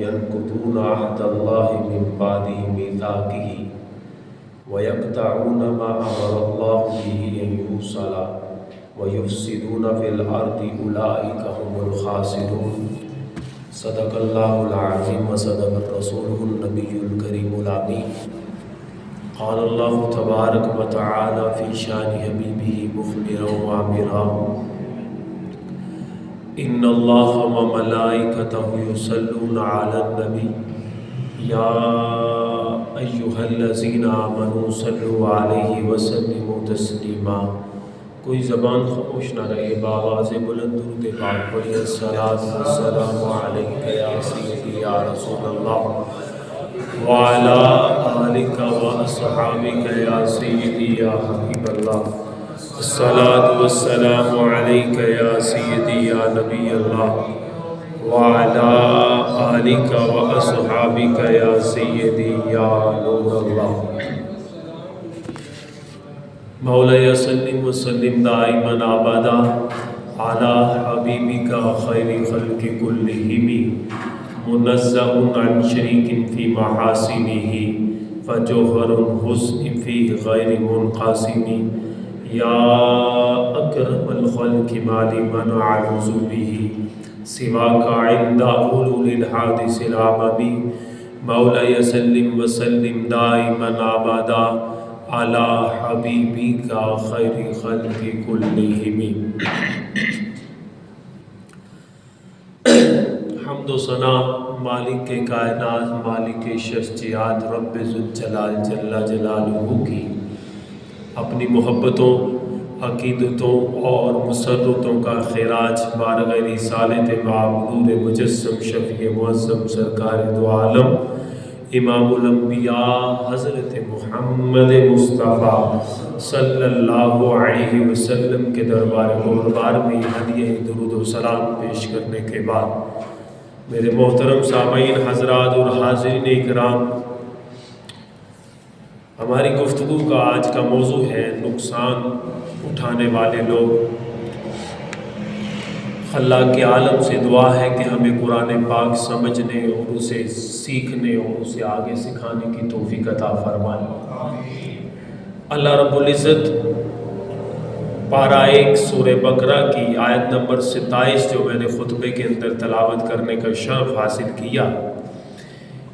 ينقضون عهد الله من بعد ميثاقه ويقطعون ما أمر الله به أن يوصل ويفسدون في الأرض أولئك هم الخاسرون. صدق الله العظيم وصدق رسوله النبي الكريم الأمين. قال الله تبارك وتعالى في شان حبيبه مخبرا وعامرا: إن الله وملائكته يصلون على النبي يا أيها الذين آمنوا صلوا عليه وسلموا تسلیما. کوئی زبان خاموش نہ رہے، بآواز بلند درود پاک پڑھیے: الصلاۃ والسلام علیک یا سیدی یا رسول اللہ وعلی آلک واصحابک یا سیدی یا حبیب اللہ. الصلاۃ والسلام علیک یا سیدی یا نبی اللہ وعلی آلک واصحابک یا سیدی یا نور اللہ. مولاي سلم وسلم دائما ابدا على حبيبك خير خلق كلهم منزه عن شريك في محاسنه فجوهر حسن فيه غير منقسم. يا أكرم الخلق ما لمن أعوذ به سواك عند حلول الحادث العمم. مولاي سلم وسلم دائما ابدا علی حبیبی کا خیر خلق کلہم. حمد و ثنا مالک کے کائنات، مالک شخصیات، رب ذوالجلال جل جلالہ کی اپنی محبتوں، عقیدتوں اور مسرتوں کا خراج بارگاہ رسالت معبود مجسم شفیع معظم سرکار دو عالم امام الانبیاء حضرت محمد مصطفیٰ صلی اللہ علیہ وسلم کے دربار قربار میں ہدیہ درود و سلام پیش کرنے کے بعد، میرے محترم سامعین حضرات اور حاضرین اکرام، ہماری گفتگو کا آج کا موضوع ہے نقصان اٹھانے والے لوگ. اللہ کے عالم سے دعا ہے کہ ہمیں قرآن پاک سمجھنے اور اسے سیکھنے اور اسے آگے سکھانے کی توفیق عطا فرمائے. اللہ رب العزت پارہ 1 سورہ بقرہ کی آیت نمبر 27 جو میں نے خطبے کے اندر تلاوت کرنے کا شرف حاصل کیا،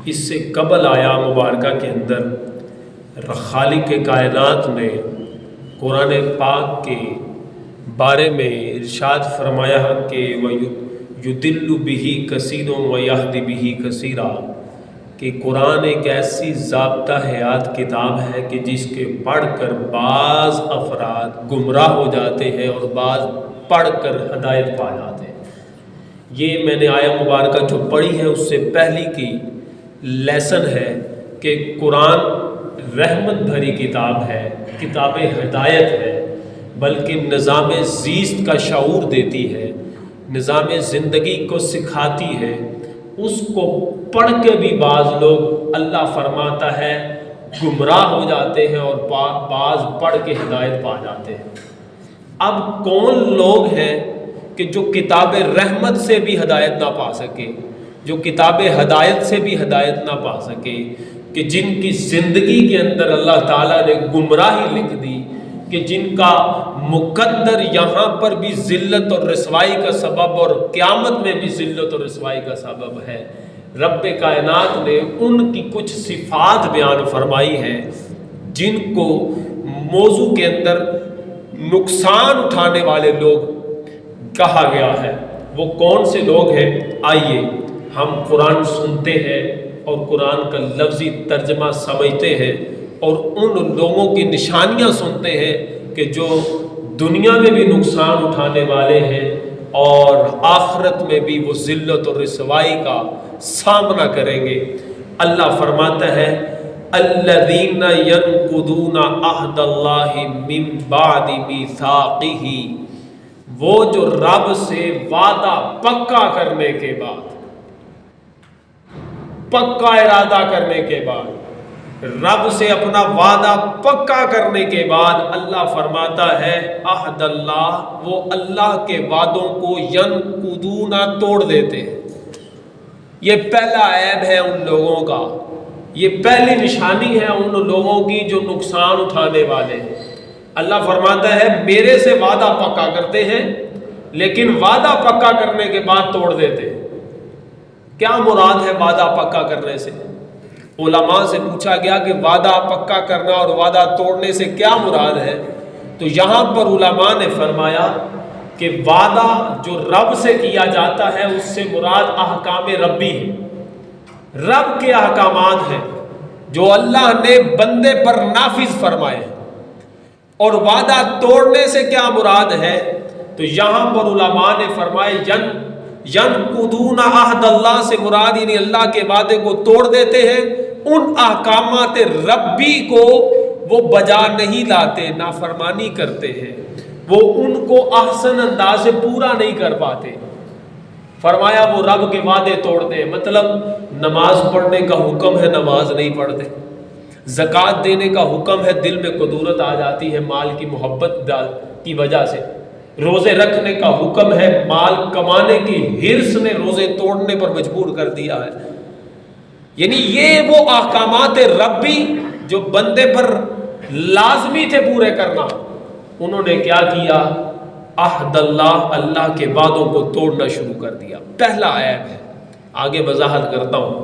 اس سے قبل آیا مبارکہ کے اندر خالق کائنات نے قرآن پاک کے بارے میں ارشاد فرمایا کہ وَيُدِلُّ بِهِ كَثِيرٌ وَيَهْدِ بِهِ كَثِيرًا، کہ قرآن ایک ایسی ضابطہ حیات کتاب ہے کہ جس کے پڑھ کر بعض افراد گمراہ ہو جاتے ہیں اور بعض پڑھ کر ہدایت پا جاتے ہیں. یہ میں نے آیہ مبارکہ جو پڑھی ہے اس سے پہلی کی لیسن ہے کہ قرآن رحمت بھری کتاب ہے، کتاب ہدایت ہے، بلکہ نظام زیست کا شعور دیتی ہے، نظام زندگی کو سکھاتی ہے. اس کو پڑھ کے بھی بعض لوگ اللہ فرماتا ہے گمراہ ہو جاتے ہیں اور بعض پڑھ کے ہدایت پا جاتے ہیں. اب کون لوگ ہیں کہ جو کتاب رحمت سے بھی ہدایت نہ پا سکے، جو کتاب ہدایت سے بھی ہدایت نہ پا سکے، کہ جن کی زندگی کے اندر اللہ تعالیٰ نے گمراہی لکھ دی، کہ جن کا مقدر یہاں پر بھی ذلت اور رسوائی کا سبب اور قیامت میں بھی ذلت اور رسوائی کا سبب ہے. رب کائنات نے ان کی کچھ صفات بیان فرمائی ہیں جن کو موضوع کے اندر نقصان اٹھانے والے لوگ کہا گیا ہے. وہ کون سے لوگ ہیں؟ آئیے ہم قرآن سنتے ہیں اور قرآن کا لفظی ترجمہ سمجھتے ہیں اور ان لوگوں کی نشانیاں سنتے ہیں کہ جو دنیا میں بھی نقصان اٹھانے والے ہیں اور آخرت میں بھی وہ ذلت اور رسوائی کا سامنا کریں گے. اللہ فرماتا ہے الذین ینقضون عہد اللہ من بعد میثاقہ، وہ جو رب سے وعدہ پکا کرنے کے بعد، پکا ارادہ کرنے کے بعد، رب سے اپنا وعدہ پکا کرنے کے بعد اللہ فرماتا ہے عہد اللہ، وہ اللہ کے وعدوں کو ینقضون توڑ دیتے ہیں. یہ پہلا عیب ہے ان لوگوں کا، یہ پہلی نشانی ہے ان لوگوں کی جو نقصان اٹھانے والے ہیں۔ اللہ فرماتا ہے میرے سے وعدہ پکا کرتے ہیں لیکن وعدہ پکا کرنے کے بعد توڑ دیتے ہیں۔ کیا مراد ہے وعدہ پکا کرنے سے؟ علماء سے پوچھا گیا کہ وعدہ پکا کرنا اور وعدہ توڑنے سے کیا مراد ہے؟ تو یہاں پر علماء نے فرمایا کہ وعدہ جو رب سے کیا جاتا ہے اس سے مراد احکام ربی ہے، رب کے احکامات ہیں جو اللہ نے بندے پر نافذ فرمائے۔ اور وعدہ توڑنے سے کیا مراد ہے؟ تو یہاں پر علماء نے فرمائے ینقضون عہد اللہ سے مراد یعنی اللہ کے وعدے کو توڑ دیتے ہیں، ان احکامات ربی کو وہ بجا نہیں لاتے، نافرمانی کرتے ہیں، وہ ان کو احسن انداز سے پورا نہیں کر پاتے۔ فرمایا وہ رب کے وعدے توڑتے ہیں، مطلب نماز پڑھنے کا حکم ہے نماز نہیں پڑھتے، زکوٰۃ دینے کا حکم ہے دل میں قدورت آ جاتی ہے مال کی محبت کی وجہ سے، روزے رکھنے کا حکم ہے مال کمانے کی ہرس نے روزے توڑنے پر مجبور کر دیا ہے۔ یعنی یہ وہ احکامات ربی جو بندے پر لازمی تھے پورے کرنا، انہوں نے کیا کیا؟ عہد اللہ، اللہ کے وعدوں کو توڑنا شروع کر دیا۔ پہلا عیب ہے، آگے وضاحت کرتا ہوں۔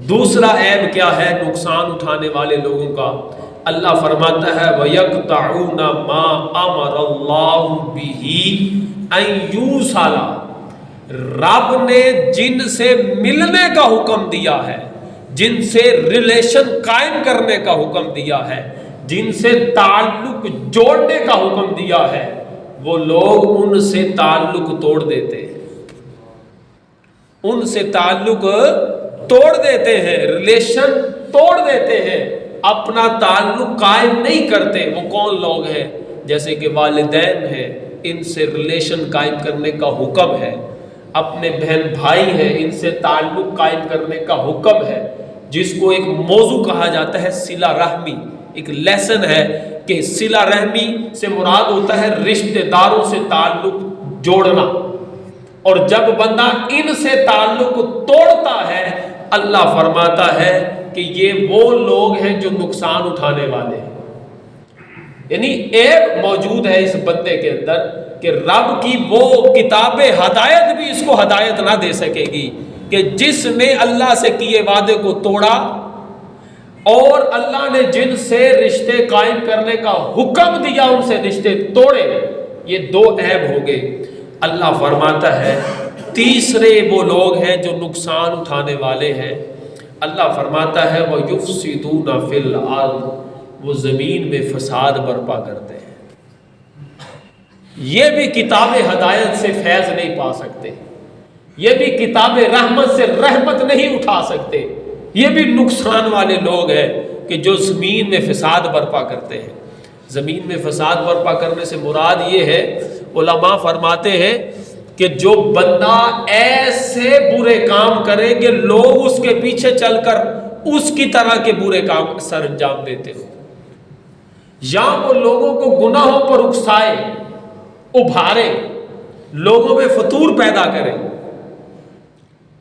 دوسرا عیب کیا ہے نقصان اٹھانے والے لوگوں کا؟ اللہ فرماتا ہے وَيَقْطَعُونَ مَا أَمَرَ اللَّهُ بِهِ أَن يُوصَلَ، رب نے جن سے ملنے کا حکم دیا ہے، جن سے ریلیشن قائم کرنے کا حکم دیا ہے، جن سے تعلق جوڑنے کا حکم دیا ہے، وہ لوگ ان سے تعلق توڑ دیتے ہیں، ان سے تعلق توڑ دیتے ہیں، ریلیشن توڑ دیتے ہیں، اپنا تعلق قائم نہیں کرتے۔ وہ کون لوگ ہیں؟ جیسے کہ والدین ہیں، ان سے ریلیشن قائم کرنے کا حکم ہے، اپنے بہن بھائی ہیں، ان سے تعلق قائم کرنے کا حکم ہے، جس کو ایک موضوع کہا جاتا ہے صلہ رحمی۔ ایک لیسن ہے کہ صلہ رحمی سے مراد ہوتا ہے رشتہ داروں سے تعلق جوڑنا، اور جب بندہ ان سے تعلق توڑتا ہے اللہ فرماتا ہے کہ یہ وہ لوگ ہیں جو نقصان اٹھانے والے ہیں۔ یعنی ایک موجود ہے اس بندے کے اندر کہ رب کی وہ کتاب ہدایت بھی اس کو ہدایت نہ دے سکے گی کہ جس نے اللہ سے کیے وعدے کو توڑا اور اللہ نے جن سے رشتے قائم کرنے کا حکم دیا ان سے رشتے توڑے۔ یہ دو عیب ہو گئے۔ اللہ فرماتا ہے تیسرے وہ لوگ ہیں جو نقصان اٹھانے والے ہیں، اللہ فرماتا ہے وَيُفْسِدُونَ فِي الْأَرْضِ، وہ زمین میں فساد برپا کرتے ہیں۔ یہ بھی کتاب ہدایت سے فیض نہیں پا سکتے، یہ بھی کتاب رحمت سے رحمت نہیں اٹھا سکتے، یہ بھی نقصان والے لوگ ہیں کہ جو زمین میں فساد برپا کرتے ہیں۔ زمین میں فساد برپا کرنے سے مراد یہ ہے، علماء فرماتے ہیں کہ جو بندہ ایسے برے کام کرے کہ لوگ اس کے پیچھے چل کر اس کی طرح کے برے کام سر انجام دیتے ہو، یا وہ لوگوں کو گناہوں پر اکسائے، ابھارے، لوگوں میں فتور پیدا کرے،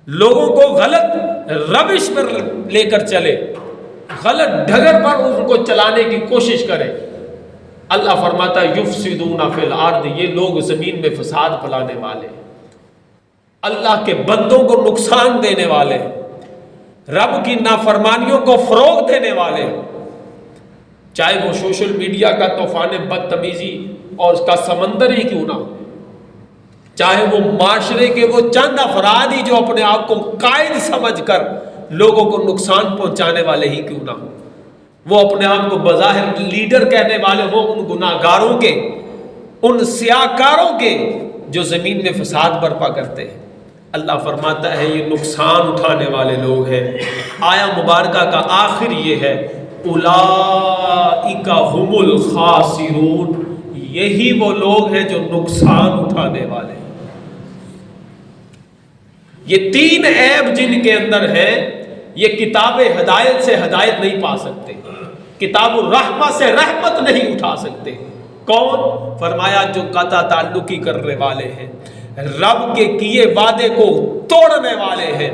لوگوں کو غلط روش پر لے کر چلے، غلط ڈگر پر ان کو چلانے کی کوشش کرے، اللہ فرماتا ہے یفسدون فی الارض، یہ لوگ زمین میں فساد پھیلانے والے، اللہ کے بندوں کو نقصان دینے والے، رب کی نافرمانیوں کو فروغ دینے والے، چاہے وہ سوشل میڈیا کا طوفان بدتمیزی اور اس کا سمندر ہی کیوں نہ ہو، چاہے وہ معاشرے کے وہ چند افراد ہی جو اپنے آپ کو قائد سمجھ کر لوگوں کو نقصان پہنچانے والے ہی کیوں نہ ہو، وہ اپنے آپ کو بظاہر لیڈر کہنے والے ہوں ان گناہ گاروں کے، ان سیاکاروں کے جو زمین میں فساد برپا کرتے ہیں، اللہ فرماتا ہے یہ نقصان اٹھانے والے لوگ ہیں۔ آیا مبارکہ کا آخر یہ ہے اولئک هم الخاسرون، یہی وہ لوگ ہیں جو نقصان اٹھانے والے ہیں۔ یہ تین عیب جن کے اندر ہیں یہ کتاب ہدایت سے ہدایت نہیں پا سکتے، کتاب الرحمہ سے رحمت نہیں اٹھا سکتے۔ کون؟ فرمایا جو قطع تعلقی کرنے والے ہیں، رب کے کیے وعدے کو توڑنے والے ہیں،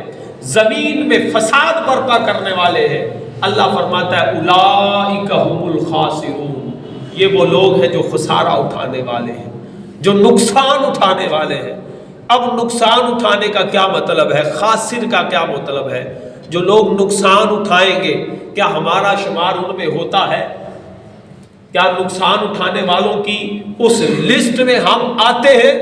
زمین میں فساد برپا کرنے والے ہیں، اللہ فرماتا ہے اولئک هم الخاسرون، یہ وہ لوگ ہیں جو خسارہ اٹھانے والے ہیں، جو نقصان اٹھانے والے ہیں۔ اب نقصان اٹھانے کا کیا مطلب ہے، خاسر کا کیا مطلب ہے؟ جو لوگ نقصان اٹھائیں گے کیا ہمارا شمار ان میں ہوتا ہے؟ کیا نقصان اٹھانے والوں کی اس لسٹ میں ہم آتے ہیں؟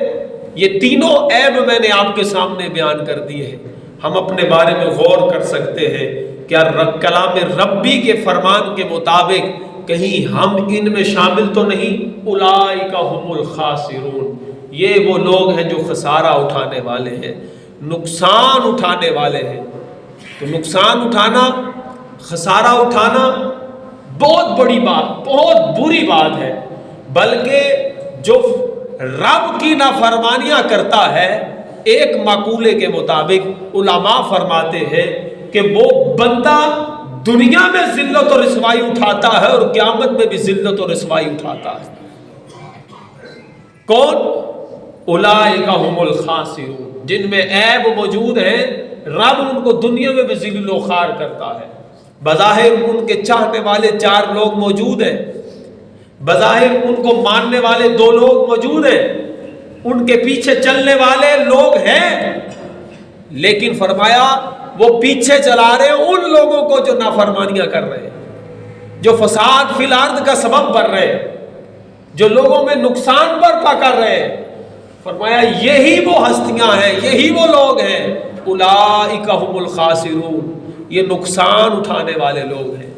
یہ تینوں عیب میں نے آپ کے سامنے بیان کر دیے ہیں۔ ہم اپنے بارے میں غور کر سکتے ہیں، کیا کلام ربی کے فرمان کے مطابق کہیں ہم ان میں شامل تو نہیں؟ اولئک هم الخاسرون، یہ وہ لوگ ہیں جو خسارہ اٹھانے والے ہیں، نقصان اٹھانے والے ہیں۔ تو نقصان اٹھانا، خسارہ اٹھانا بہت بڑی بات، بہت بری بات ہے، بلکہ جو رب کی نافرمانیاں کرتا ہے، ایک مقولے کے مطابق علماء فرماتے ہیں کہ وہ بندہ دنیا میں ذلت و رسوائی اٹھاتا ہے اور قیامت میں بھی ذلت و رسوائی اٹھاتا ہے۔ کون؟ اولئک هم الخاسرون، جن میں عیب موجود ہے، رب ان کو دنیا میں بھی ذلیل و خوار کرتا ہے۔ بظاہر ان کے چاہنے والے 4 لوگ موجود ہیں، بظاہر ان کو ماننے والے 2 لوگ موجود ہیں، ان کے پیچھے چلنے والے لوگ ہیں، لیکن فرمایا وہ پیچھے چلا رہے ہیں ان لوگوں کو جو نافرمانیاں کر رہے ہیں، جو فساد فی الارض کا سبب بن رہے ہیں، جو لوگوں میں نقصان برپا کر رہے ہیں۔ فرمایا یہی وہ ہستیاں ہیں، یہی وہ لوگ ہیں، اولئک هم الخاسرون، یہ نقصان اٹھانے والے لوگ ہیں،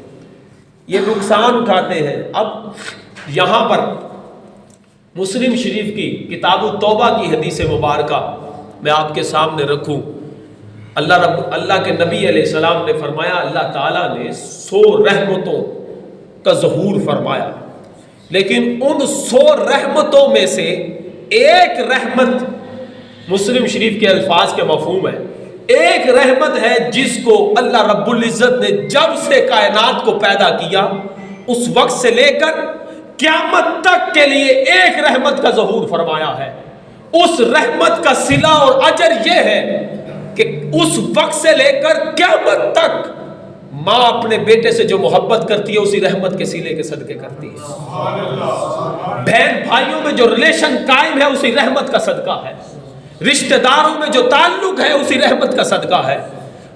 یہ نقصان اٹھاتے ہیں۔ اب یہاں پر مسلم شریف کی کتاب التوبہ کی حدیث مبارکہ میں آپ کے سامنے رکھوں۔ اللہ کے نبی علیہ السلام نے فرمایا، اللہ تعالیٰ نے 100 رحمتوں کا ظہور فرمایا، لیکن ان 100 رحمتوں میں سے ایک رحمت، مسلم شریف کے الفاظ کے مفہوم ہے، ایک رحمت ہے جس کو اللہ رب العزت نے جب سے کائنات کو پیدا کیا اس وقت سے لے کر قیامت تک کے لیے ایک رحمت کا ظہور فرمایا ہے۔ اس رحمت کا صلہ اور اجر یہ ہے کہ اس وقت سے لے کر قیامت تک ماں اپنے بیٹے سے جو محبت کرتی ہے اسی رحمت کے صلے کے صدقے کرتی ہے، بہن بھائیوں میں جو ریلیشن قائم ہے اسی رحمت کا صدقہ ہے، رشتہ داروں میں جو تعلق ہے اسی رحمت کا صدقہ ہے۔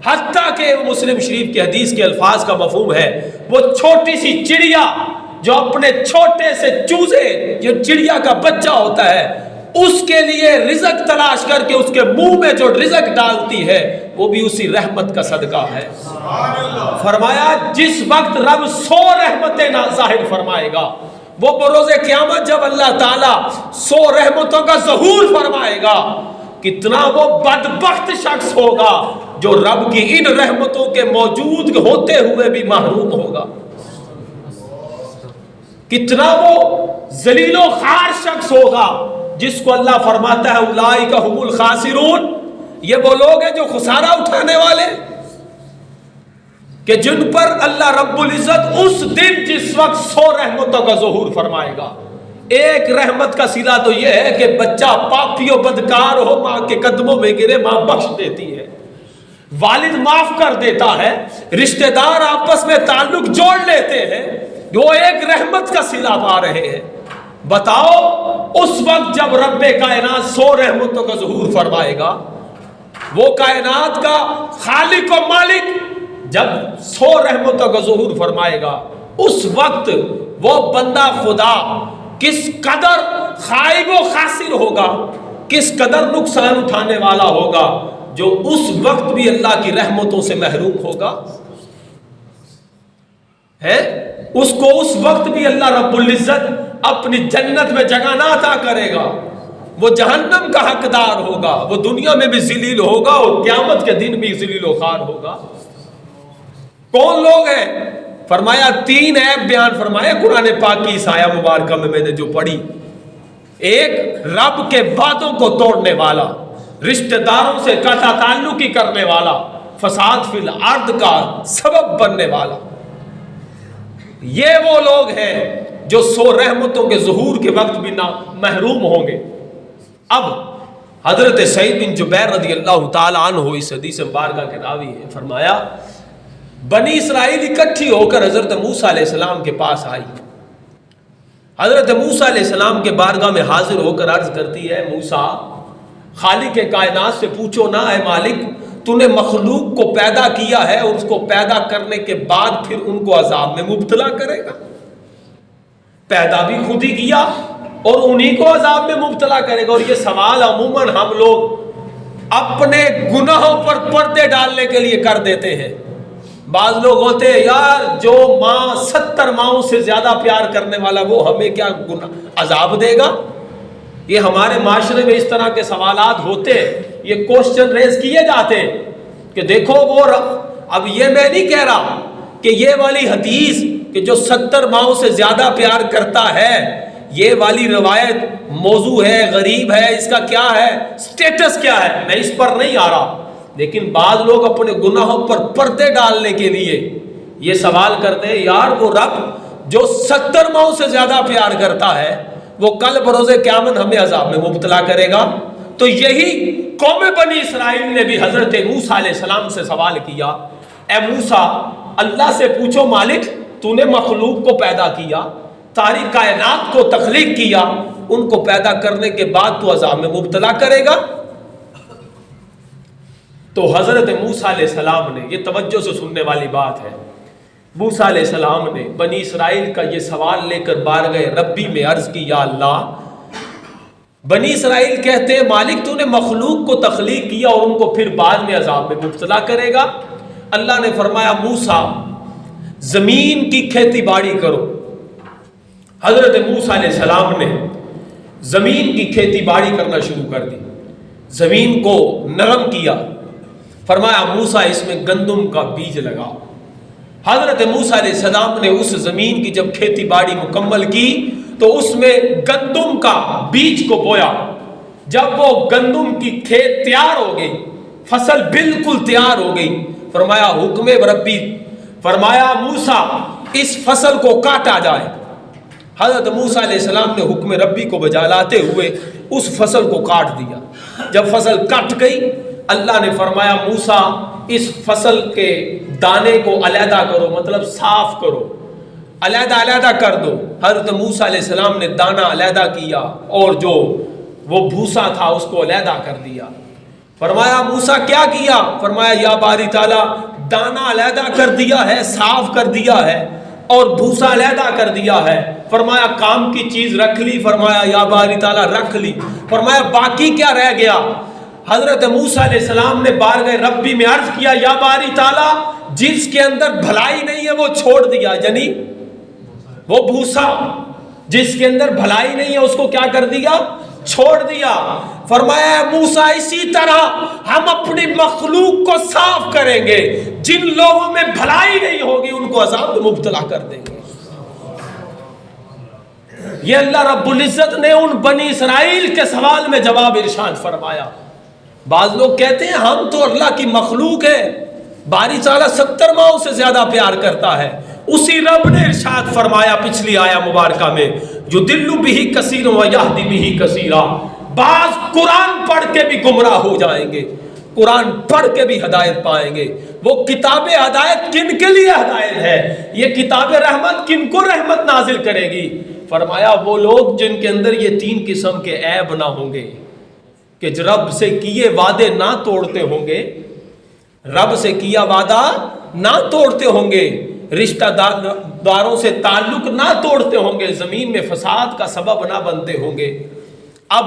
حتیٰ کہ مسلم شریف کی حدیث کے الفاظ کا مفہوم ہے، وہ چھوٹی سی چڑیا جو اپنے چھوٹے سے چوزے، جو چڑیا کا بچہ ہوتا ہے، اس کے لیے رزق تلاش کر کے اس کے منہ میں جو رزق ڈالتی ہے وہ بھی اسی رحمت کا صدقہ ہے۔ فرمایا جس وقت رب 100 رحمتیں ظاہر فرمائے گا، وہ بروز قیامت جب اللہ تعالیٰ 100 رحمتوں کا ظہور فرمائے گا، کتنا وہ بدبخت شخص ہوگا جو رب کی ان رحمتوں کے موجود ہوتے ہوئے بھی محروم ہوگا، کتنا وہ ذلیل و خوار شخص ہوگا جس کو اللہ فرماتا ہے اولئک هم الخاسرون، یہ وہ لوگ ہیں جو خسارہ اٹھانے والے، کہ جن پر اللہ رب العزت اس دن جس وقت 100 رحمتوں کا ظہور فرمائے گا۔ ایک رحمت کا صلہ تو یہ ہے کہ بچہ پاپی و بدکار ہو، ماں کے قدموں میں گرے، ماں بخش دیتی ہے، والد معاف کر دیتا ہے، رشتہ دار آپس میں تعلق جوڑ لیتے ہیں، وہ ایک رحمت کا صلہ پا رہے ہیں۔ بتاؤ اس وقت جب رب کائنات 100 رحمتوں کا ظہور فرمائے گا، وہ کائنات کا خالق و مالک جب 100 رحمتوں کا ظہور فرمائے گا، اس وقت وہ بندہ خدا کس قدر خائب و خاسر ہوگا، کس قدر نقصان اٹھانے والا ہوگا، جو اس وقت بھی اللہ کی رحمتوں سے محروم ہوگا ہے۔ اس کو اس وقت بھی اللہ رب العزت اپنی جنت میں جگہ نہ عطا کرے گا، وہ جہنم کا حقدار ہوگا، وہ دنیا میں بھی ذلیل ہوگا اور قیامت کے دن بھی ذلیل و خوار ہوگا۔ کون لوگ ہیں؟ فرمایا 3 عیب بیان فرمائے قرآن پاک کی اس آیہ مبارکہ میں نے جو پڑھی۔ ایک، رب کے وعدوں کو توڑنے والا، رشتہ داروں سے قطع تعلقی کرنے والا، فساد فی الارض کا سبب بننے والا۔ یہ وہ لوگ ہیں جو 100 رحمتوں کے ظہور کے وقت بھی نہ محروم ہوں گے۔ اب حضرت سعید بن جبیر رضی اللہ تعالیٰ عنہ اس حدیث مبارکہ کے راوی ہے، فرمایا بنی اسرائیل اکٹھی ہو کر حضرت موسیٰ علیہ السلام کے پاس آئی. حضرت موسیٰ علیہ السلام کے بارگاہ میں حاضر ہو کر عرض کرتی ہے، موسیٰ خالق کائنات سے پوچھو نا، اے مالک تو نے مخلوق کو پیدا کیا ہے اور اس کو پیدا کرنے کے بعد پھر ان کو عذاب میں مبتلا کرے گا. پیدا بھی خود ہی کیا اور انہی کو عذاب میں مبتلا کرے گا. اور یہ سوال عموماً ہم لوگ اپنے گناہوں پر پردے ڈالنے کے لیے کر دیتے ہیں. بعض لوگ ہوتے ہیں یار جو ماں 70 ماؤں سے زیادہ پیار کرنے والا وہ ہمیں کیا گناہ عذاب دے گا. یہ ہمارے معاشرے میں اس طرح کے سوالات ہوتے ہیں، یہ کوسچن ریز کیے جاتے ہیں کہ دیکھو وہ اب یہ میں نہیں کہہ رہا کہ یہ والی حدیث کہ جو 70 ماؤں سے زیادہ پیار کرتا ہے یہ والی روایت موضوع ہے، غریب ہے، اس کا کیا ہے سٹیٹس کیا ہے، میں اس پر نہیں آ رہا. لیکن بعض لوگ اپنے گناہوں پر پردے ڈالنے کے لیے یہ سوال کرتے ہیں یار وہ رب جو 70 ماؤں سے زیادہ پیار کرتا ہے وہ کل بروز قیامت ہمیں عذاب میں مبتلا کرے گا. تو یہی قوم بنی اسرائیل نے بھی حضرت موسیٰ علیہ السلام سے سوال کیا، اے موسیٰ اللہ سے پوچھو مالک تو نے مخلوق کو پیدا کیا، ساری کائنات کو تخلیق کیا، ان کو پیدا کرنے کے بعد تو عذاب میں مبتلا کرے گا. تو حضرت موسیٰ علیہ السلام نے، یہ توجہ سے سننے والی بات ہے، موسیٰ علیہ السلام نے بنی اسرائیل کا یہ سوال لے کر بارگاہ ربی میں عرض کی، یا اللہ بنی اسرائیل کہتے ہیں مالک تو نے مخلوق کو تخلیق کیا اور ان کو پھر بعد میں عذاب میں مبتلا کرے گا. اللہ نے فرمایا موسیٰ زمین کی کھیتی باڑی کرو. حضرت موسیٰ علیہ السلام نے زمین کی کھیتی باڑی کرنا شروع کر دی، زمین کو نرم کیا. فرمایا موسیٰ اس میں گندم کا بیج لگاؤ. حضرت موسیٰ علیہ السلام نے اس زمین کی جب کھیتی باڑی مکمل کی تو اس میں گندم کا بیج کو بویا. جب وہ گندم کی کھیت تیار ہو گئی، فصل بالکل تیار ہو گئی، فرمایا حکم ربی، فرمایا موسیٰ اس فصل کو کاٹا جائے. حضرت موسیٰ علیہ السلام نے حکم ربی کو بجا لاتے ہوئے اس فصل کو کاٹ دیا. جب فصل کٹ گئی اللہ نے فرمایا موسیٰ اس فصل کے دانے کو علیحدہ کرو، مطلب صاف کرو، علیحدہ علیحدہ کر دو. حضرت موسیٰ علیہ السلام نے دانہ علیحدہ کیا اور جو وہ بھوسا تھا اس کو علیحدہ کر دیا. فرمایا موسیٰ کیا کیا؟ فرمایا یا باری تعالیٰ دانہ علیحدہ کر دیا ہے، صاف کر دیا ہے اور بھوسا علیحدہ کر دیا ہے. فرمایا کام کی چیز رکھ لی؟ فرمایا یا باری تعالیٰ رکھ لی. فرمایا باقی کیا رہ گیا؟ حضرت موسیٰ علیہ السلام نے بارگاہ ربی میں عرض کیا یا باری تعالیٰ جس کے اندر بھلائی نہیں ہے وہ چھوڑ دیا، یعنی وہ بھوسا جس کے اندر بھلائی نہیں ہے اس کو کیا کر دیا؟ چھوڑ دیا. فرمایا موسیٰ اسی طرح ہم اپنی مخلوق کو صاف کریں گے، جن لوگوں میں بھلائی نہیں ہوگی ان کو عذاب میں مبتلا کر دیں گے. یہ اللہ رب العزت نے ان بنی اسرائیل کے سوال میں جواب ارشاد فرمایا. بعض لوگ کہتے ہیں ہم تو اللہ کی مخلوق ہے، باری تعالیٰ 70 ماؤں سے زیادہ پیار کرتا ہے. اسی رب نے ارشاد فرمایا پچھلی آیا مبارکہ میں یضل بہ کثیر و یہدی بہ کثیرا، بعض قرآن پڑھ کے بھی گمراہ ہو جائیں گے، قرآن پڑھ کے بھی ہدایت پائیں گے. وہ کتاب ہدایت کن کے لیے ہدایت ہے؟ یہ کتاب رحمت کن کو رحمت نازل کرے گی؟ فرمایا وہ لوگ جن کے اندر یہ 3 قسم کے عیب نہ ہوں گے کہ رب سے کیے وعدے نہ توڑتے ہوں گے، رب سے کیا وعدہ نہ توڑتے ہوں گے، رشتہ داروں سے تعلق نہ توڑتے ہوں گے، زمین میں فساد کا سبب نہ بنتے ہوں گے. اب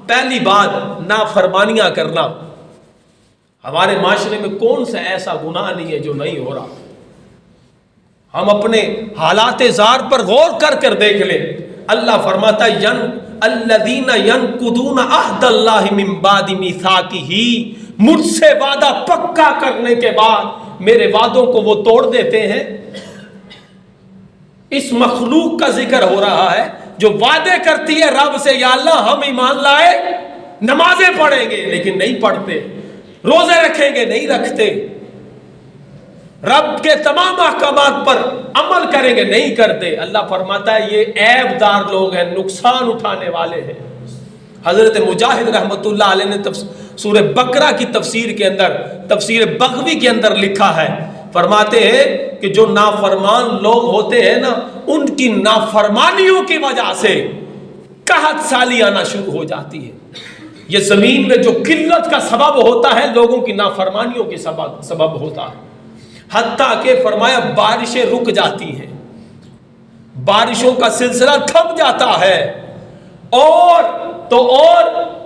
پہلی بات نافرمانیاں کرنا. ہمارے معاشرے میں کون سا ایسا گناہ نہیں ہے جو نہیں ہو رہا؟ ہم اپنے حالات زار پر غور کر دیکھ لیں. اللہ فرماتا ہے الذین ینقضون عہد اللہ من بعد میثاقہ، مجھ سے وعدہ پکا کرنے کے بعد میرے وعدوں کو وہ توڑ دیتے ہیں. اس مخلوق کا ذکر ہو رہا ہے جو وعدے کرتی ہے رب سے یا اللہ ہم ایمان لائے، نمازیں پڑھیں گے لیکن نہیں پڑھتے، روزے رکھیں گے نہیں رکھتے، رب کے تمام احکامات پر عمل کریں گے نہیں کرتے. اللہ فرماتا ہے یہ عیب دار لوگ ہیں، نقصان اٹھانے والے ہیں. حضرت مجاہد رحمۃ اللہ علیہ نے سورہ بقرہ کی تفسیر کے اندر، تفسیر بغوی کے اندر لکھا ہے، فرماتے ہیں کہ جو نافرمان لوگ ہوتے ہیں نا، ان کی نافرمانیوں کی وجہ سے قحط سالی آنا شروع ہو جاتی ہے۔ یہ زمین میں جو قلت کا سبب ہوتا ہے لوگوں کی نافرمانیوں کے سبب ہوتا ہے، حتیٰ کہ فرمایا بارشیں رک جاتی ہیں، بارشوں کا سلسلہ تھم جاتا ہے، اور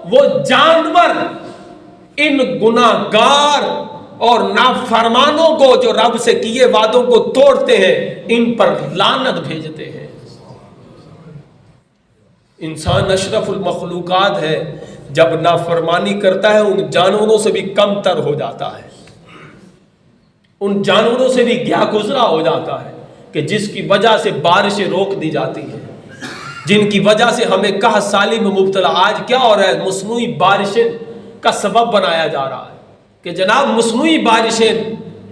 وہ جانور ان گناہگار اور نافرمانوں کو جو رب سے کیے وعدوں کو توڑتے ہیں، ان پر لعنت بھیجتے ہیں۔ انسان اشرف المخلوقات ہے، جب نافرمانی کرتا ہے ان جانوروں سے بھی کم تر ہو جاتا ہے، ان جانوروں سے بھی گیا گزرا ہو جاتا ہے، کہ جس کی وجہ سے بارشیں روک دی جاتی ہیں، جن کی وجہ سے ہمیں قحط سالی میں مبتلا۔ آج کیا ہو رہا ہے؟ مصنوعی بارشیں کا سبب بنایا جا رہا ہے کہ جناب مصنوعی بارشیں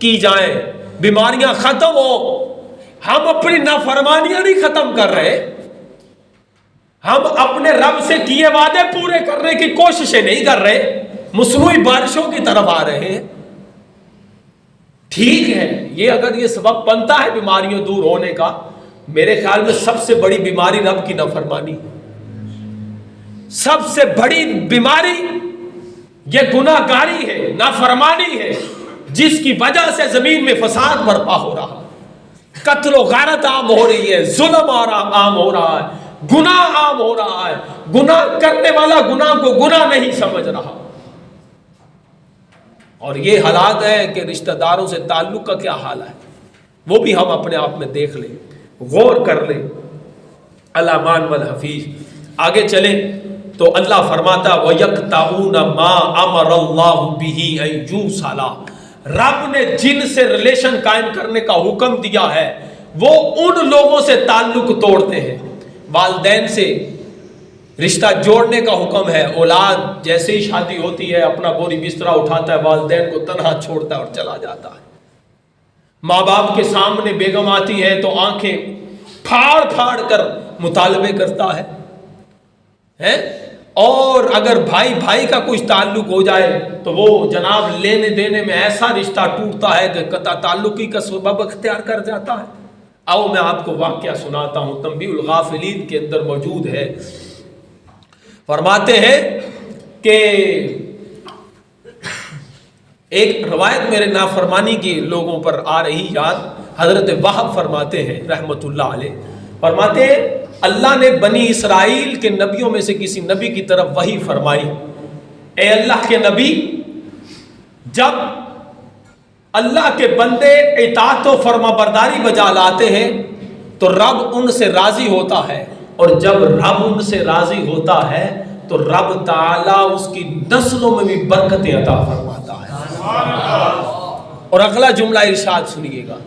کی جائیں، بیماریاں ختم ہو۔ ہم اپنی نافرمانیاں نہیں ختم کر رہے، ہم اپنے رب سے کیے وعدے پورے کرنے کی کوششیں نہیں کر رہے، مصنوعی بارشوں کی طرف آ رہے ہیں۔ ٹھیک ہے، یہ اگر یہ سبب بنتا ہے بیماریوں دور ہونے کا، میرے خیال میں سب سے بڑی بیماری رب کی نافرمانی، سب سے بڑی بیماری یہ گناہ گاری ہے، نافرمانی ہے، جس کی وجہ سے زمین میں فساد برپا ہو رہا ہے، قتل و غارت عام ہو رہی ہے، ظلم عام ہو رہا ہے، گناہ عام ہو رہا ہے، گناہ کرنے والا گناہ کو گناہ نہیں سمجھ رہا۔ اور یہ حالات ہے کہ رشتہ داروں سے تعلق کا کیا حال ہے، وہ بھی ہم اپنے آپ میں دیکھ لیں، غور کر لیں۔ الامان والحفیظ آگے چلیں تو اللہ فرماتا وَيَقْطَعُونَ مَا أَمَرَ اللَّهُ بِهِ أَن يُوصَلَ، رب نے جن سے ریلیشن قائم کرنے کا حکم دیا ہے وہ ان لوگوں سے تعلق توڑتے ہیں۔ والدین سے رشتہ جوڑنے کا حکم ہے، اولاد جیسے ہی شادی ہوتی ہے اپنا بوری بسترا اٹھاتا ہے، والدین کو تنہا چھوڑتا ہے اور چلا جاتا ہے۔ ماں باپ کے سامنے بیگم آتی ہے تو آنکھیں پھاڑ پھاڑ کر مطالبے کرتا ہے، اور اگر بھائی بھائی کا کچھ تعلق ہو جائے تو وہ جناب لینے دینے میں ایسا رشتہ ٹوٹتا ہے کہ قطع تعلقی کا سبب اختیار کر جاتا ہے۔ آؤ میں آپ کو واقعہ سناتا ہوں، تنبیہ الغافلین کے اندر موجود ہے۔ فرماتے ہیں کہ ایک روایت میرے نافرمانی کی لوگوں پر آ رہی یاد، حضرت وہب فرماتے ہیں رحمت اللہ علیہ، فرماتے ہیں اللہ نے بنی اسرائیل کے نبیوں میں سے کسی نبی کی طرف وحی فرمائی، اے اللہ کے نبی، جب اللہ کے بندے اطاعت و فرما برداری بجا لاتے ہیں تو رب ان سے راضی ہوتا ہے، اور جب رب ان سے راضی ہوتا ہے تو رب تعالیٰ اس کی نسلوں میں بھی برکتیں عطا فرماتا ہے۔ اور اگلا جملہ ارشاد سنیے گا،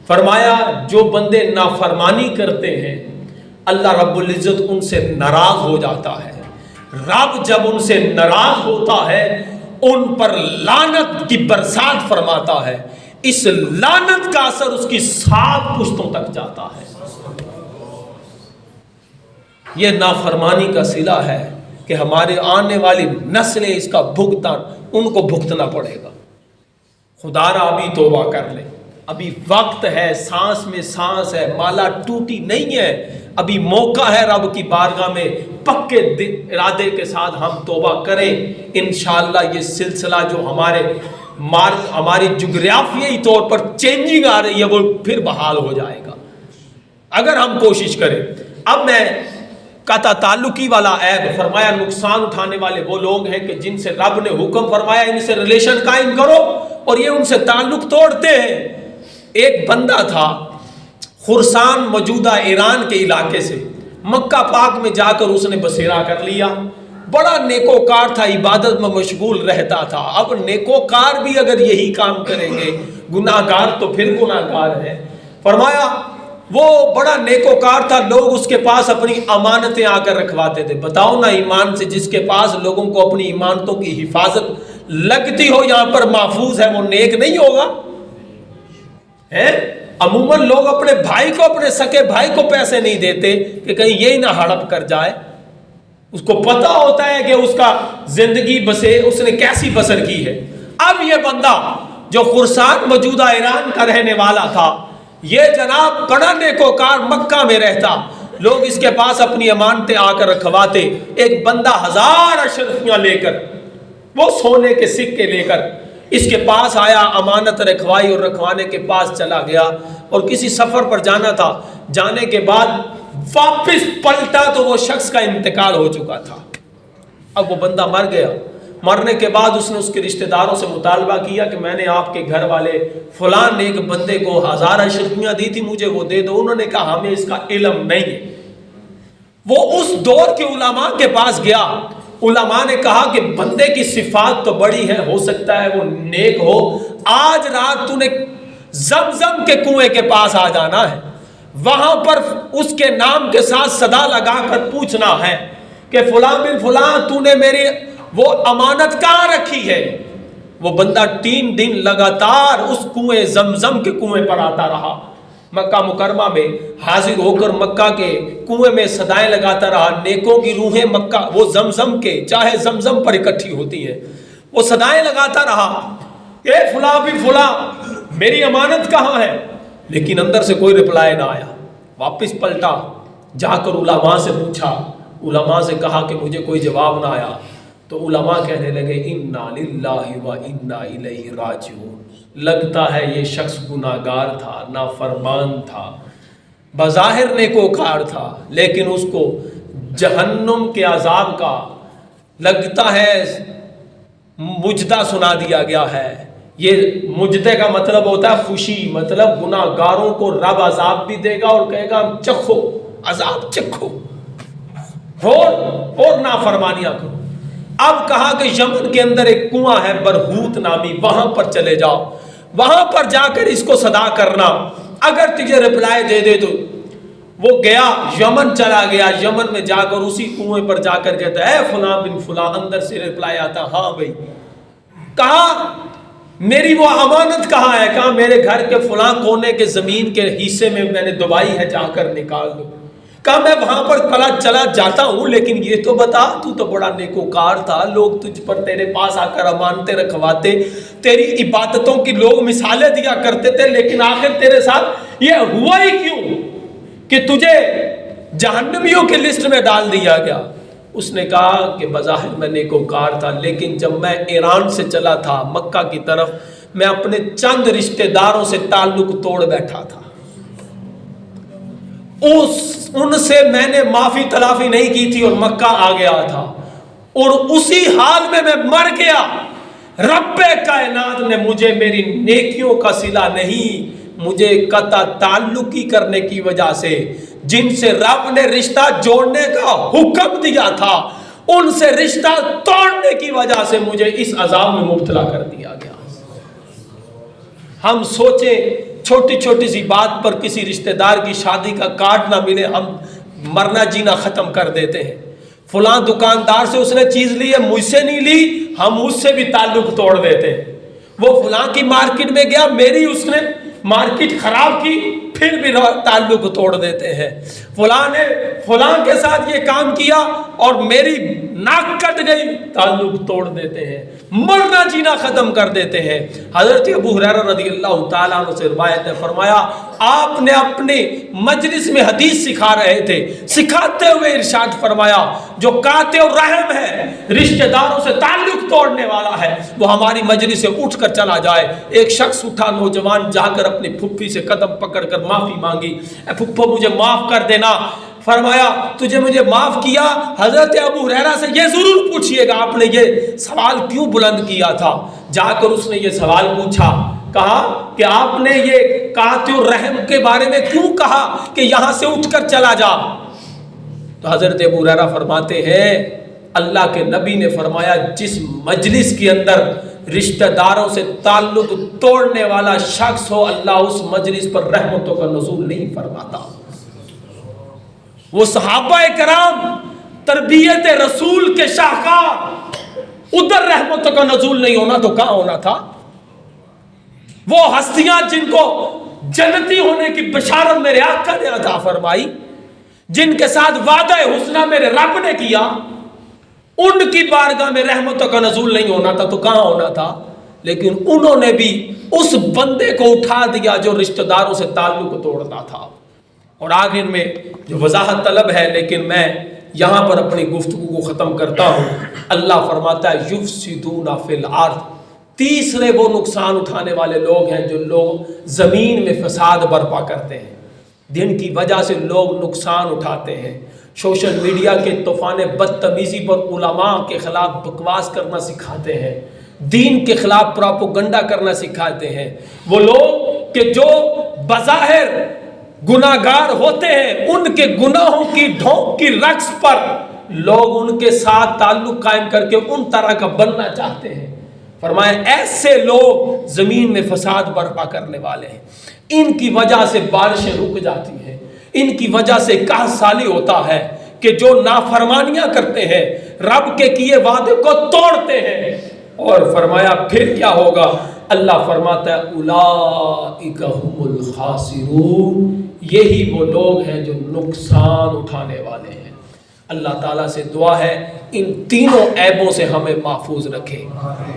فرمایا جو بندے نافرمانی کرتے ہیں اللہ رب العزت ان سے ناراض ہو جاتا ہے، رب جب ان سے ناراض ہوتا ہے ان پر لعنت کی برسات فرماتا ہے، اس لعنت کا اثر اس کی 7 پشتوں تک جاتا ہے۔ یہ نافرمانی کا صلہ ہے کہ ہمارے آنے والی نسلیں اس کا بھگتان ان کو بھگتنا پڑے گا۔ خدا را ابھی توبہ کر لے، ابھی وقت ہے، سانس میں سانس ہے، مالا ٹوٹی نہیں ہے، ابھی موقع ہے رب کی بارگاہ میں پکے ارادے کے ساتھ ہم توبہ کریں۔ انشاءاللہ یہ سلسلہ جو ہماری جغرافیائی طور پر چینجنگ آ رہی ہے وہ پھر بحال ہو جائے گا اگر ہم کوشش کریں۔ اب میں قطع تعلقی والا عیب فرمایا، نقصان اٹھانے والے وہ لوگ ہیں کہ جن سے رب نے حکم فرمایا ان سے ریلیشن قائم کرو اور یہ ان سے تعلق توڑتے ہیں۔ ایک بندہ تھا خراسان موجودہ ایران کے علاقے سے، مکہ پاک میں جا کر اس نے بسیرا کر لیا، بڑا نیکوکار تھا، عبادت میں مشغول رہتا تھا۔ اب نیکوکار بھی اگر یہی کام کریں گے، گناہگار تو پھر گناہگار ہے۔ فرمایا وہ بڑا نیکوکار تھا، لوگ اس کے پاس اپنی امانتیں آ کر رکھواتے تھے۔ بتاؤ نا، ایمان سے جس کے پاس لوگوں کو اپنی ایمانتوں کی حفاظت لگتی ہو، یہاں پر محفوظ ہے، وہ نیک نہیں ہوگا؟ عموماً لوگ اپنے بھائی کو، اپنے سکے بھائی کو پیسے نہیں دیتے کہ کہیں یہی نہ ہڑپ کر جائے۔ اس کو پتا ہوتا ہے کہ اس کا زندگی اس نے کیسی بسر کی ہے۔ اب یہ بندہ جو خراسان موجودہ ایران کا رہنے والا تھا، یہ جناب بڑا نیکوکار مکہ میں رہتا، لوگ اس کے پاس اپنی امانتیں آ کر رکھواتے۔ ایک بندہ 1000 اشرفیاں لے کر، وہ سونے کے سکے لے کر اس کے پاس آیا، امانت رکھوائی اور رکھوانے کے پاس چلا گیا، اور کسی سفر پر جانا تھا، جانے کے بعد واپس پلٹا تو وہ شخص کا انتقال ہو چکا تھا۔ اب وہ بندہ مر گیا، مرنے کے بعد اس نے اس کے رشتہ داروں سے مطالبہ کیا کہ میں نے آپ کے گھر والے فلان ایک بندے کو 1000 اشرفیاں دی تھی، مجھے وہ دے دو۔ انہوں نے کہا ہمیں اس کا علم نہیں ہے۔ وہ اس دور کے علماء کے پاس گیا، علماء نے کہا کہ بندے کی صفات تو بڑی ہے، ہو سکتا ہے وہ نیک ہو، آج رات تو نے زمزم کے کنویں کے پاس آ جانا ہے، وہاں پر اس کے نام کے ساتھ صدا لگا کر پوچھنا ہے کہ فلاں بن فلاں تو نے میری وہ امانت کہاں رکھی ہے۔ وہ بندہ 3 دن لگاتار اس کنویں زمزم کے کنویں پر آتا رہا، مکہ مکرمہ میں حاضر ہو کر مکہ کے کنویں میں صدائیں لگاتا رہا۔ نیکوں کی روحیں مکہ وہ زمزم کے چاہے زمزم پر اکٹھی ہوتی ہیں، وہ صدائیں لگاتا رہا، اے فلاں بھی فلاں میری امانت کہاں ہے، لیکن اندر سے کوئی رپلائی نہ آیا۔ واپس پلٹا، جا کر علماء سے پوچھا، علماء سے کہا کہ مجھے کوئی جواب نہ آیا، تو علماء کہنے لگے انا للہ و انا الیہ راجعون، لگتا ہے یہ شخص گناہگار تھا، نافرمان تھا، بظاہر نیکوکار تھا، لیکن اس کو جہنم کے عذاب کا لگتا ہے مجدہ سنا دیا گیا ہے۔ یہ مجدے کا مطلب ہوتا ہے خوشی، مطلب گناہگاروں کو رب عذاب بھی دے گا اور کہے گا چکھو عذاب، چکھو اور نافرمانیاں کرو۔ اب کہا کہ یمن کے اندر ایک کنواں ہے برہوت نامی، وہاں پر چلے جاؤ، وہاں پر جا کر اس کو صدا کرنا، اگر تجھے رپلائی دے دے تو۔ وہ گیا، یمن چلا گیا، یمن میں جا کر اسی کنویں پر جا کر کہتا ہے فلاں بن فلاں، اندر سے رپلائی آتا ہاں بھائی، کہا میری وہ امانت کہاں ہے، کہا میرے گھر کے فلاں کونے کے زمین کے حصے میں نے دبائی ہے، جا کر نکال دو۔ کہا میں وہاں پر چلا جاتا ہوں، لیکن یہ تو بتا تو بڑا نیکوکار تھا، لوگ تجھ پر تیرے پاس آ کر امانتیں رکھواتے، تیری عبادتوں کی لوگ مثالیں دیا کرتے تھے، لیکن آخر تیرے ساتھ یہ ہوا ہی کیوں کہ تجھے جہنمیوں کے لسٹ میں ڈال دیا گیا؟ اس نے کہا کہ بظاہر میں نیکوکار تھا، لیکن جب میں ایران سے چلا تھا مکہ کی طرف، میں اپنے چند رشتہ داروں سے تعلق توڑ بیٹھا تھا، ان سے میں نے معافی تلافی نہیں کی تھی اور مکہ آ گیا تھا، اور اسی حال میں مر گیا۔ رب کائنات نے مجھے میری نیکیوں کا صلہ نہیں، مجھے قطع تعلقی کرنے کی وجہ سے، جن سے رب نے رشتہ جوڑنے کا حکم دیا تھا، ان سے رشتہ توڑنے کی وجہ سے مجھے اس عذاب میں مبتلا کر دیا گیا۔ ہم سوچیں چھوٹی چھوٹی سی بات پر کسی رشتہ دار کی شادی کا کارڈ نہ ملے، ہم مرنا جینا ختم کر دیتے ہیں۔ فلاں دکاندار سے اس نے چیز لی ہے، مجھ سے نہیں لی، ہم اس سے بھی تعلق توڑ دیتے ہیں۔ وہ فلاں کی مارکیٹ میں گیا، میری اس نے مارکیٹ خراب کی، پھر بھی تعلق توڑ دیتے ہیں۔ فلاں نے فلاں کے ساتھ یہ کام کیا اور میری ناک کٹ گئی، تعلق توڑ دیتے ہیں، مرنا جینا ختم کر دیتے ہیں۔ حضرت ابو ہریرہ رضی اللہ تعالیٰ عنہ سے روایت ہے، فرمایا آپ نے اپنے مجلس میں حدیث سکھا رہے تھے، سکھاتے ہوئے ارشاد فرمایا جو قاطع الرحم ہے، رشتہ داروں سے تعلق توڑنے والا ہے، وہ ہماری مجلس سے اٹھ کر چلا جائے۔ ایک شخص اٹھا، نوجوان، جا کر اپنی پھپھی سے قدم پکڑ کر معافی مانگی، اے پھپھو مجھے معاف کر دینا۔ فرمایا تجھے مجھے معاف کیا، حضرت ابو ہریرہ سے یہ ضرور پوچھئے گا آپ نے یہ سوال کیوں بلند کیا تھا۔ جا کر اس نے یہ سوال پوچھا، کہا کہ آپ نے یہ قاطع الرحم کے بارے میں کیوں کہا کہ یہاں سے اٹھ کر چلا جا؟ تو حضرت ابو ہریرہ فرماتے ہیں اللہ کے نبی نے فرمایا جس مجلس کے اندر رشتہ داروں سے تعلق توڑنے والا شخص ہو، اللہ اس مجلس پر رحمتوں کا نزول نہیں فرماتا۔ وہ صحابہ کرام تربیت رسول کے شاہکار، ادھر رحمتوں کا نزول نہیں ہونا تو کہاں ہونا تھا؟ وہ ہستیاں جن کو جنتی ہونے کی بشارت میرے آقا نے عطا فرمائی، جن کے ساتھ وعدہ حسنہ میرے رب نے کیا، ان کی بارگاہ میں رحمتوں کا نزول نہیں ہونا تھا تو کہاں ہونا تھا؟ لیکن انہوں نے بھی اس بندے کو اٹھا دیا جو رشتہ داروں سے تعلق توڑتا تھا۔ اور آخر میں جو وضاحت طلب ہے، لیکن میں یہاں پر اپنی گفتگو کو ختم کرتا ہوں۔ اللہ فرماتا ہے یفسدون فی الارض، تیسرے وہ نقصان اٹھانے والے لوگ ہیں جو لوگ زمین میں فساد برپا کرتے ہیں، جن کی وجہ سے لوگ نقصان اٹھاتے ہیں۔ سوشل میڈیا کے طوفان بدتمیزی پر علماء کے خلاف بکواس کرنا سکھاتے ہیں، دین کے خلاف پراپوگنڈا کرنا سکھاتے ہیں۔ وہ لوگ کہ جو بظاہر گناہگار ہوتے ہیں، ان کے گناہوں کی ڈھونک کی رقص پر لوگ ان کے ساتھ تعلق قائم کر کے ان طرح کا بننا چاہتے ہیں۔ فرمایا ایسے لوگ زمین میں فساد برپا کرنے والے ہیں، ان کی وجہ سے بارشیں رک جاتی ہیں، ان کی وجہ سے قحط سالی ہوتا ہے کہ جو نافرمانیاں کرتے ہیں، رب کے کیے وعدے کو توڑتے ہیں۔ اور فرمایا پھر کیا ہوگا؟ اللہ فرماتا ہے اولئک هم الخاسرون، یہی وہ لوگ ہیں جو نقصان اٹھانے والے ہیں۔ اللہ تعالیٰ سے دعا ہے ان تینوں عیبوں سے ہمیں محفوظ رکھے۔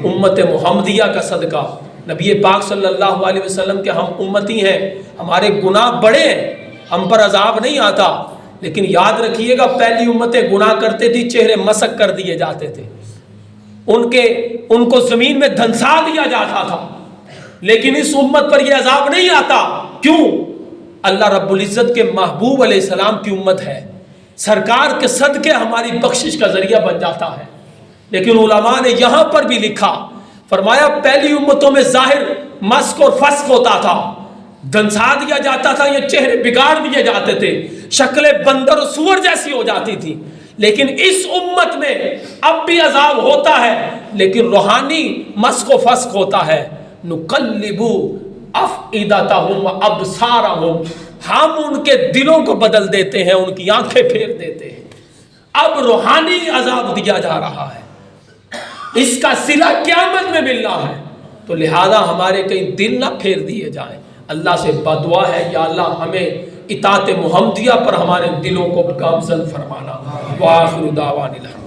امت محمدیہ کا صدقہ، نبی پاک صلی اللہ علیہ وسلم کے ہم امتی ہیں، ہمارے گناہ بڑے ہیں، ہم پر عذاب نہیں آتا، لیکن یاد رکھیے گا پہلی امتیں گناہ کرتے تھی، چہرے مسخ کر دیے جاتے تھے، ان کو زمین میں دھنسا دیا جاتا تھا، لیکن اس امت پر یہ عذاب نہیں آتا۔ کیوں؟ اللہ رب العزت کے محبوب علیہ السلام کی امت ہے، سرکار کے صدقے ہماری بخشش کا ذریعہ بن جاتا ہے۔ لیکن علماء نے یہاں پر بھی لکھا، فرمایا پہلی امتوں میں ظاہر مسخ اور فسق ہوتا تھا، دھنسا دیا جاتا تھا، یہ چہرے بگاڑ دیے جاتے تھے، شکلیں بندر و سور جیسی ہو جاتی تھی۔ لیکن اس امت میں اب بھی عذاب ہوتا ہے، لیکن روحانی مسخ و فسق ہوتا ہے۔ نقلب افئدتہم وابصارہم، ہم ان کے دلوں کو بدل دیتے ہیں، ان کی آنکھیں پھیر دیتے ہیں۔ اب روحانی عذاب دیا جا رہا ہے، اس کا صلہ قیامت میں ملنا ہے، تو لہذا ہمارے کہیں دل نہ پھیر دیے جائیں۔ اللہ سے بدعا ہے یا اللہ ہمیں اطاعت محمدیہ پر ہمارے دلوں کو گامزن فرمانا۔ وآخر دعوانا